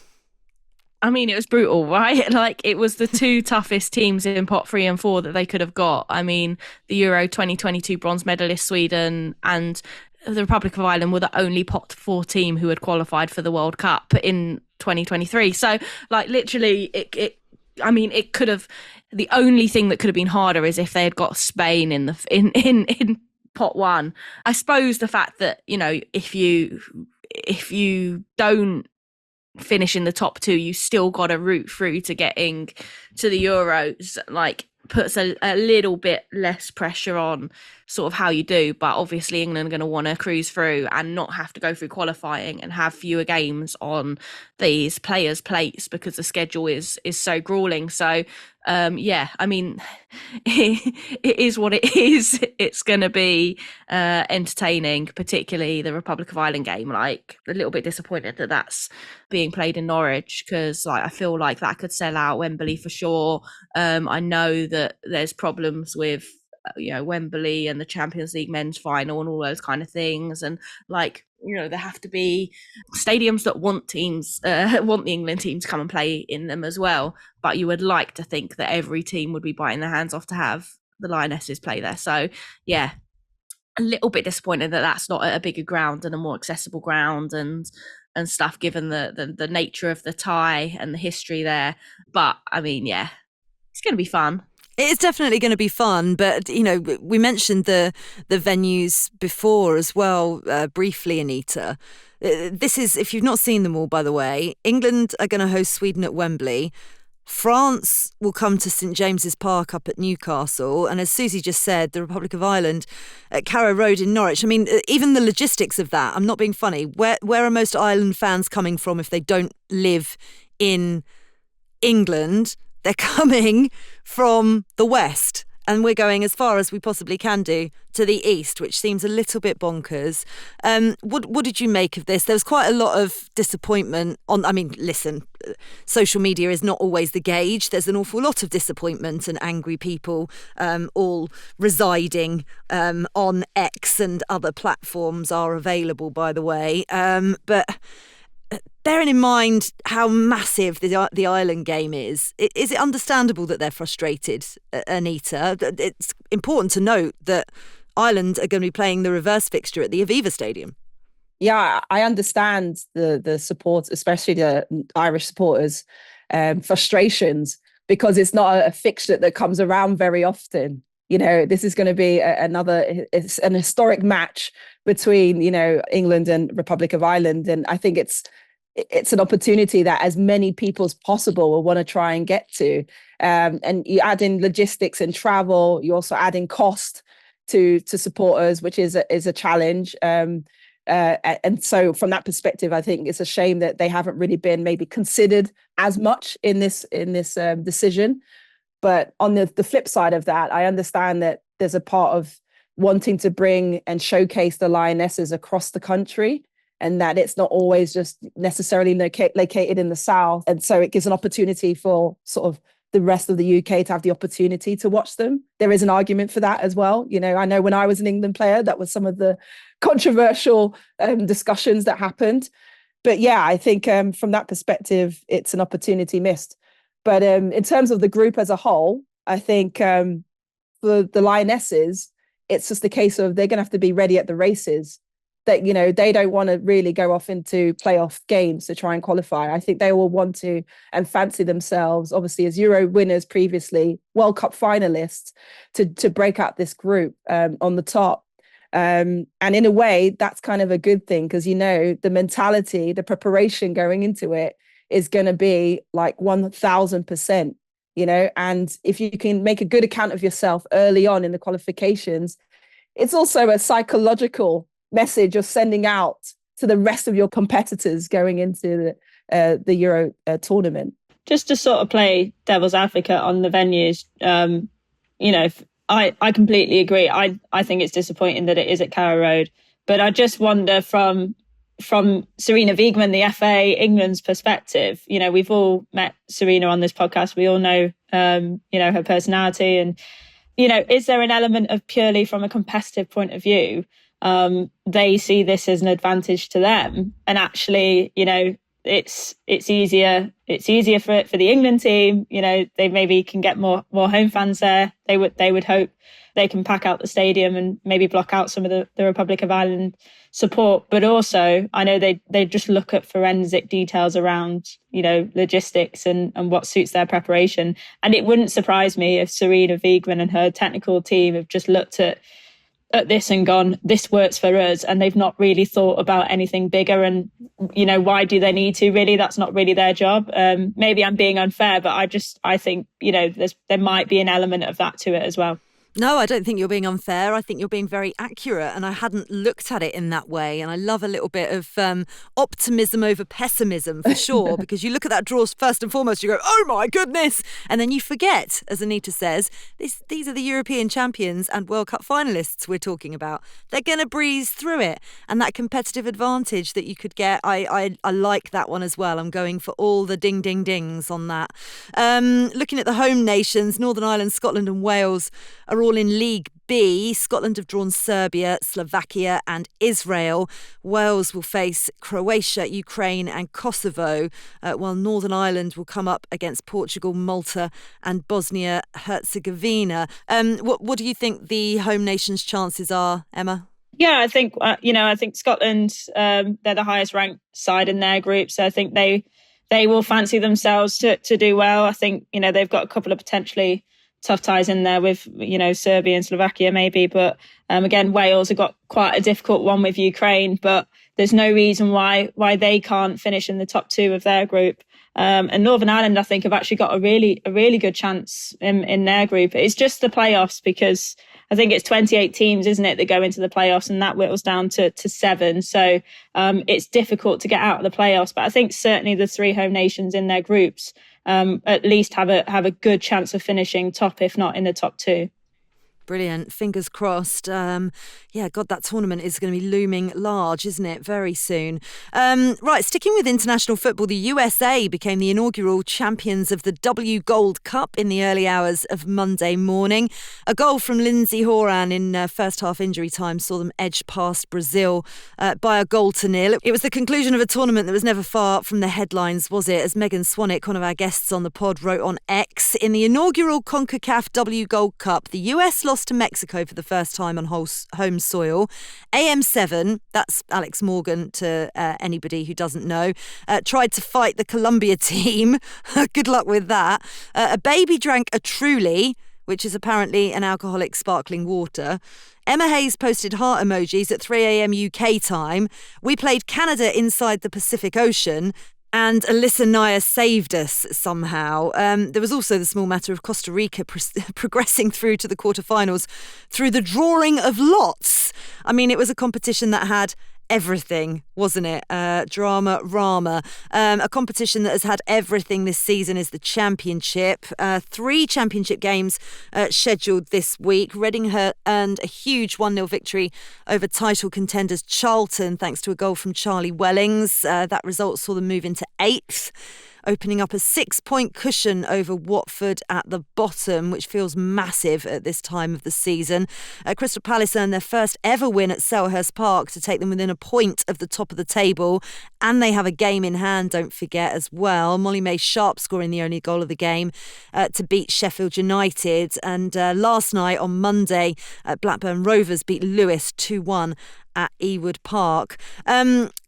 I mean, it was brutal, right? Like, it was the 2 toughest teams in pot 3 and 4 that they could have got. I mean, the Euro 2022 bronze medalist Sweden and the Republic of Ireland were the only pot 4 team who had qualified for the World Cup in 2023. So, like, literally, it could have. The only thing that could have been harder is if they had got Spain in pot 1. I suppose the fact that, if you don't finish in the top 2, you still got a route through to getting to the Euros, like, puts a little bit less pressure on sort of how you do. But obviously England are going to want to cruise through and not have to go through qualifying and have fewer games on these players' plates because the schedule is so grueling. So I mean, it is what it is. It's going to be entertaining, particularly the Republic of Ireland game. Like, a little bit disappointed that that's being played in Norwich, because I feel like that could sell out Wembley for sure. I know that there's problems with Wembley and the Champions League men's final and all those kind of things, and there have to be stadiums that want the England team to come and play in them as well. But you would like to think that every team would be biting their hands off to have the Lionesses play there. So yeah, a little bit disappointed that that's not a bigger ground and a more accessible ground and stuff, given the nature of the tie and the history there. But I mean, yeah, it's going to be fun. It is definitely going to be fun, but, we mentioned the venues before as well, briefly, Anita. This is, if you've not seen them all, by the way, England are going to host Sweden at Wembley. France will come to St James's Park up at Newcastle. And as Susie just said, the Republic of Ireland at Carrow Road in Norwich. I mean, even the logistics of that, I'm not being funny. Where are most Ireland fans coming from if they don't live in England? They're coming from the West. and we're going as far as we possibly can do to the east, which seems a little bit bonkers. What did you make of this? There was quite a lot of disappointment listen, social media is not always the gauge. There's an awful lot of disappointment and angry people all residing on X, and other platforms are available, by the way. But bearing in mind how massive the Ireland game is it understandable that they're frustrated, Anita? It's important to note that Ireland are going to be playing the reverse fixture at the Aviva Stadium. Yeah, I understand the support, especially the Irish supporters, frustrations, because it's not a fixture that comes around very often. You know, this is going to be it's an historic match between, England and Republic of Ireland. And I think it's an opportunity that as many people as possible will want to try and get to. And you add in logistics and travel, you also add in cost to supporters, which is a challenge. And so from that perspective, I think it's a shame that they haven't really been maybe considered as much in this decision. But on the flip side of that, I understand that there's a part of wanting to bring and showcase the Lionesses across the country, and that it's not always just necessarily located in the south. And so it gives an opportunity for sort of the rest of the UK to have the opportunity to watch them. There is an argument for that as well. I know when I was an England player, that was some of the controversial discussions that happened. But yeah, I think from that perspective, it's an opportunity missed. But in terms of the group as a whole, I think for the Lionesses, it's just a case of they're going to have to be ready at the races. That, they don't want to really go off into playoff games to try and qualify. I think they will want to and fancy themselves, obviously, as Euro winners previously, World Cup finalists, to break out this group on the top. And in a way, that's kind of a good thing, because, the mentality, the preparation going into it is going to be like 1,000%, and if you can make a good account of yourself early on in the qualifications, it's also a psychological message you're sending out to the rest of your competitors going into the Euro tournament. Just to sort of play devil's advocate on the venues, I completely agree. I think it's disappointing that it is at Carrow Road, but I just wonder from Serena Wiegman, the FA, England's perspective, we've all met Serena on this podcast. We all know, her personality, and, is there an element of purely from a competitive point of view, they see this as an advantage to them, and actually, it's easier for the England team. They maybe can get more home fans there. They would hope they can pack out the stadium and maybe block out some of the Republic of Ireland support. But also, I know they just look at forensic details around, logistics and what suits their preparation. And it wouldn't surprise me if Serena Wiegman and her technical team have just looked at this and gone, this works for us, and they've not really thought about anything bigger. And why do they need to? Really, that's not really their job. Maybe I'm being unfair, but I think there might be an element of that to it as well. No, I don't think you're being unfair. I think you're being very accurate, and I hadn't looked at it in that way. And I love a little bit of optimism over pessimism, for sure, because you look at that draw first and foremost, you go, oh my goodness, and then you forget, as Anita says, these are the European champions and World Cup finalists we're talking about. They're going to breeze through it, and that competitive advantage that you could get, I like that one as well. I'm going for all the ding ding dings on that. Looking at the home nations, Northern Ireland, Scotland and Wales are all in League B. Scotland have drawn Serbia, Slovakia and Israel. Wales will face Croatia, Ukraine and Kosovo, while Northern Ireland will come up against Portugal, Malta and Bosnia-Herzegovina. What do you think the home nation's chances are, Emma? Yeah, I think, I think Scotland, they're the highest ranked side in their group. So I think they will fancy themselves to do well. I think, they've got a couple of potentially tough ties in there with, Serbia and Slovakia maybe. But again, Wales have got quite a difficult one with Ukraine, but there's no reason why they can't finish in the top two of their group. And Northern Ireland, I think, have actually got a really good chance in their group. It's just the playoffs, because I think it's 28 teams, isn't it, that go into the playoffs, and that whittles down to 7. So it's difficult to get out of the playoffs. But I think certainly the 3 home nations in their groups at least have a good chance of finishing top, if not in the top 2. Brilliant. Fingers crossed. God, that tournament is going to be looming large, isn't it? Very soon. Right, sticking with international football, the USA became the inaugural champions of the W Gold Cup in the early hours of Monday morning. A goal from Lindsay Horan in first half injury time saw them edge past Brazil by 1-0. It was the conclusion of a tournament that was never far from the headlines, was it? As Megan Swanick, one of our guests on the pod, wrote on X, in the inaugural CONCACAF W Gold Cup, the US lost to Mexico for the first time on home soil. AM7, that's Alex Morgan to anybody who doesn't know, tried to fight the Colombia team. Good luck with that. A baby drank a Truly, which is apparently an alcoholic sparkling water. Emma Hayes posted heart emojis at 3 a.m. UK time. We played Canada inside the Pacific Ocean. And Alyssa Nair saved us somehow. There was also the small matter of Costa Rica progressing through to the quarterfinals through the drawing of lots. I mean, it was a competition that had everything, wasn't it? Drama, Rama. A competition that has had everything this season is the Championship. 3 Championship games scheduled this week. Reading earned a huge 1-0 victory over title contenders Charlton thanks to a goal from Charlie Wellings. That result saw them move into 8th. Opening up a 6-point cushion over Watford at the bottom, which feels massive at this time of the season. Crystal Palace earned their first ever win at Selhurst Park to take them within a point of the top of the table. And they have a game in hand, don't forget, as well. Molly May Sharp scoring the only goal of the game to beat Sheffield United. And last night on Monday, Blackburn Rovers beat Lewes 2-1 at Ewood Park.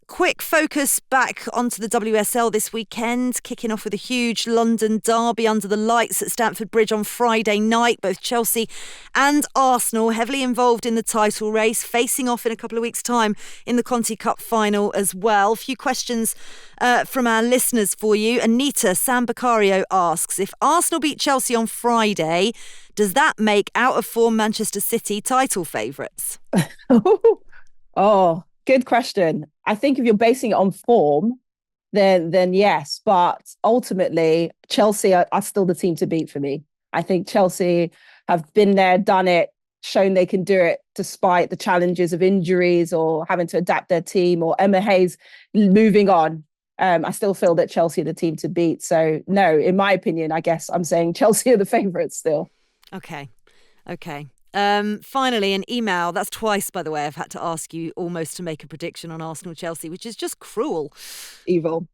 Quick focus back onto the WSL this weekend, kicking off with a huge London derby under the lights at Stamford Bridge on Friday night. Both Chelsea and Arsenal heavily involved in the title race, facing off in a couple of weeks' time in the Conti Cup final as well. A few questions from our listeners for you. Anita Sambacario asks, if Arsenal beat Chelsea on Friday, does that make out-of-form Manchester City title favourites? Oh, good question. I think if you're basing it on form, then yes. But ultimately, Chelsea are still the team to beat for me. I think Chelsea have been there, done it, shown they can do it despite the challenges of injuries or having to adapt their team or Emma Hayes moving on. I still feel that Chelsea are the team to beat. So no, in my opinion, I guess I'm saying Chelsea are the favourites still. Okay. Finally, an email. That's twice, by the way, I've had to ask you almost to make a prediction on Arsenal-Chelsea, which is just cruel. Evil,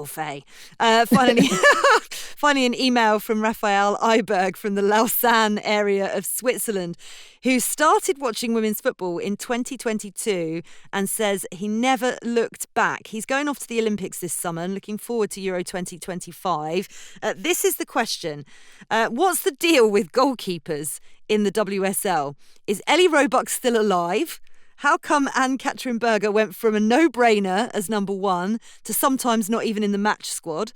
Faye. Finally, an email from Raphael Eiberg from the Lausanne area of Switzerland, who started watching women's football in 2022 and says he never looked back. He's going off to the Olympics this summer and looking forward to Euro 2025. This is the question. What's the deal with goalkeepers in the WSL? Is Ellie Roebuck still alive? How come Anne-Katrin Berger went from a no-brainer as number 1 to sometimes not even in the match squad?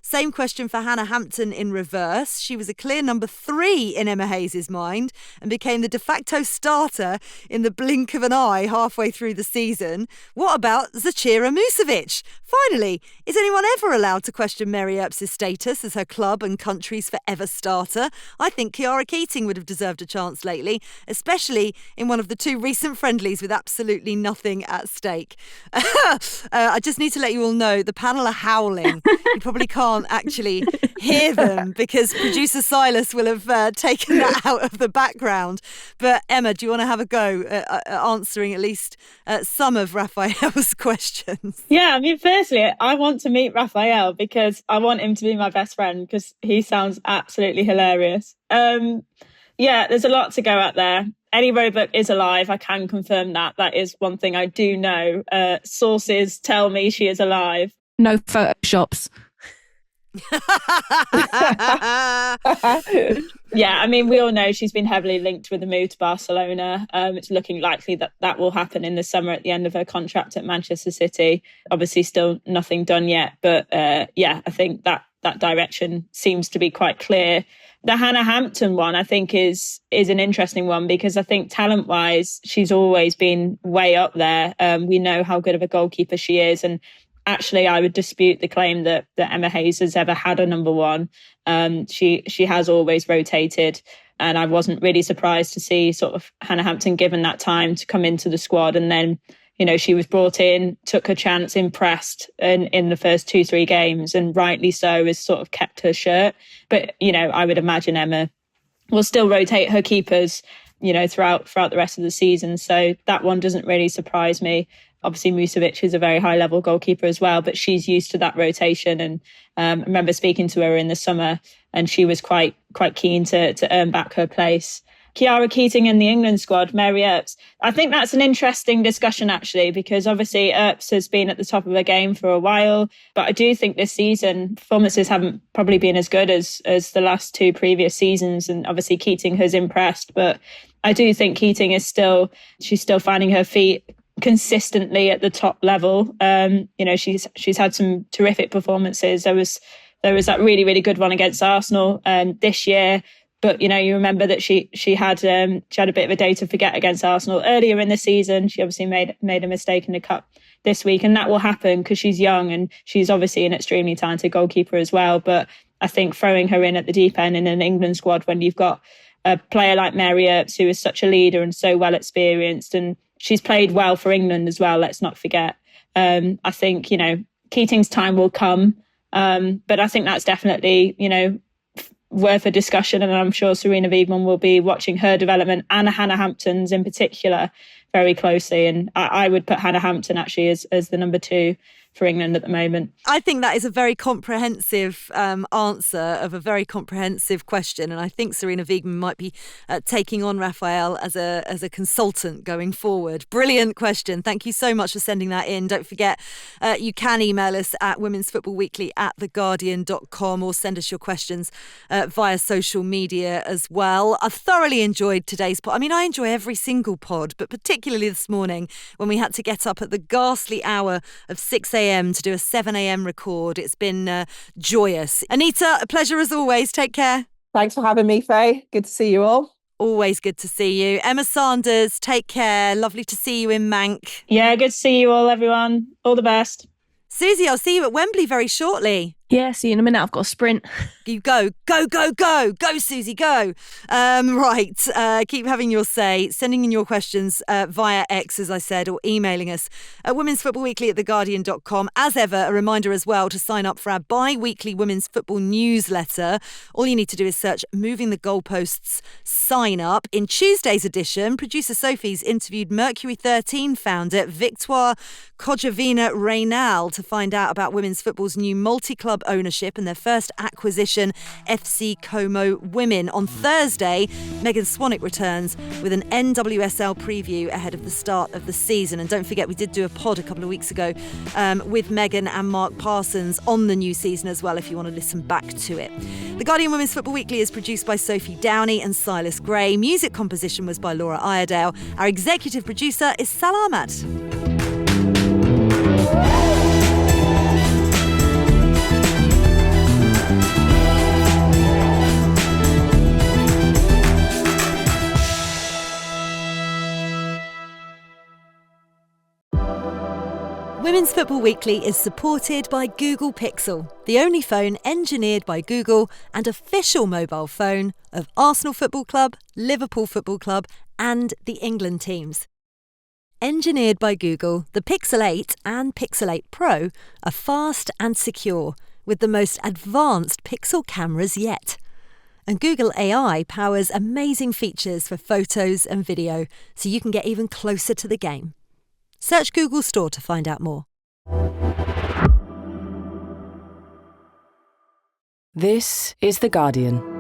Same question for Hannah Hampton in reverse. She was a clear number 3 in Emma Hayes' mind and became the de facto starter in the blink of an eye halfway through the season. What about Zachira Musovic? Finally, is anyone ever allowed to question Mary Earps' status as her club and country's forever starter? I think Kiara Keating would have deserved a chance lately, especially in one of the 2 recent friendlies with absolutely nothing at stake. I just need to let you all know the panel are howling. You probably can't actually hear them because producer Silas will have taken that out of the background. But Emma, do you want to have a go at answering at least some of Raphael's questions? Yeah, I mean, firstly, I want to meet Raphael because I want him to be my best friend because he sounds absolutely hilarious. There's a lot to go at there. Ellie Roebuck is alive. I can confirm that. That is one thing I do know. Sources tell me she is alive. No photoshops. Yeah, I mean, we all know she's been heavily linked with the move to Barcelona. It's looking likely that will happen in the summer at the end of her contract at Manchester City. Obviously, still nothing done yet, but I think that direction seems to be quite clear. The Hannah Hampton one, I think, is an interesting one because I think talent-wise, she's always been way up there. We know how good of a goalkeeper she is, and actually, I would dispute the claim that Emma Hayes has ever had a number 1. She has always rotated And I wasn't really surprised to see sort of Hannah Hampton given that time to come into the squad. And then, she was brought in, took her chance, impressed in the first 2-3 games, and rightly so, has sort of kept her shirt. But, I would imagine Emma will still rotate her keepers, throughout the rest of the season. So that one doesn't really surprise me. Obviously, Musovic is a very high level goalkeeper as well, but she's used to that rotation. And I remember speaking to her in the summer, and she was quite keen to earn back her place. Chiara Keating in the England squad, Mary Earps. I think that's an interesting discussion, actually, because obviously Earps has been at the top of her game for a while. But I do think this season performances haven't probably been as good as the last 2 previous seasons. And obviously Keating has impressed, but I do think Keating she's still finding her feet consistently at the top level. She's had some terrific performances. There was that really, really good one against Arsenal this year. But, you remember that she had a bit of a day to forget against Arsenal earlier in the season. She obviously made a mistake in the cup this week, and that will happen because she's young and she's obviously an extremely talented goalkeeper as well. But I think throwing her in at the deep end in an England squad when you've got a player like Mary Earps, who is such a leader and so well experienced, and she's played well for England as well, let's not forget. I think, Keating's time will come. But I think that's definitely, worth a discussion. And I'm sure Sarina Wiegman will be watching her development and Hannah Hampton's in particular very closely. And I would put Hannah Hampton actually as the number 2 for England at the moment. I think that is a very comprehensive answer of a very comprehensive question, and I think Sarina Wiegman might be taking on Raphael as a consultant going forward. Brilliant question. Thank you so much for sending that in. Don't forget, you can email us at womensfootballweekly@theguardian.com or send us your questions via social media as well. I've thoroughly enjoyed today's pod. I mean, I enjoy every single pod, but particularly this morning when we had to get up at the ghastly hour of 6 a.m. to do a 7 a.m. record. It's been joyous. Anita, a pleasure as always. Take care. Thanks for having me, Faye. Good to see you all. Always good to see you. Emma Sanders, take care. Lovely to see you in Mank. Yeah, good to see you all, everyone. All the best. Susie, I'll see you at Wembley very shortly. Yeah, see you in a minute. I've got a sprint. You go, Susie, go. Right, keep having your say, sending in your questions via X, as I said, or emailing us at womensfootballweekly@theguardian.com. As ever, a reminder as well to sign up for our bi-weekly women's football newsletter. All you need to do is search Moving the Goalposts Sign Up. In Tuesday's edition, producer Sophie's interviewed Mercury 13 founder Victoire Kojavina Reynal to find out about women's football's new multi-club ownership and their first acquisition, FC Como Women. On Thursday, Megan Swanwick returns with an NWSL preview ahead of the start of the season. And don't forget, we did do a pod a couple of weeks ago with Megan and Mark Parsons on the new season as well, if you want to listen back to it. The Guardian Women's Football Weekly is produced by Sophie Downey and Silas Gray. Music composition was by Laura Iredale. Our executive producer is Sal Ahmad. Women's Football Weekly is supported by Google Pixel, the only phone engineered by Google and official mobile phone of Arsenal Football Club, Liverpool Football Club and the England teams. Engineered by Google, the Pixel 8 and Pixel 8 Pro are fast and secure with the most advanced Pixel cameras yet. And Google AI powers amazing features for photos and video so you can get even closer to the game. Search Google Store to find out more. This is The Guardian.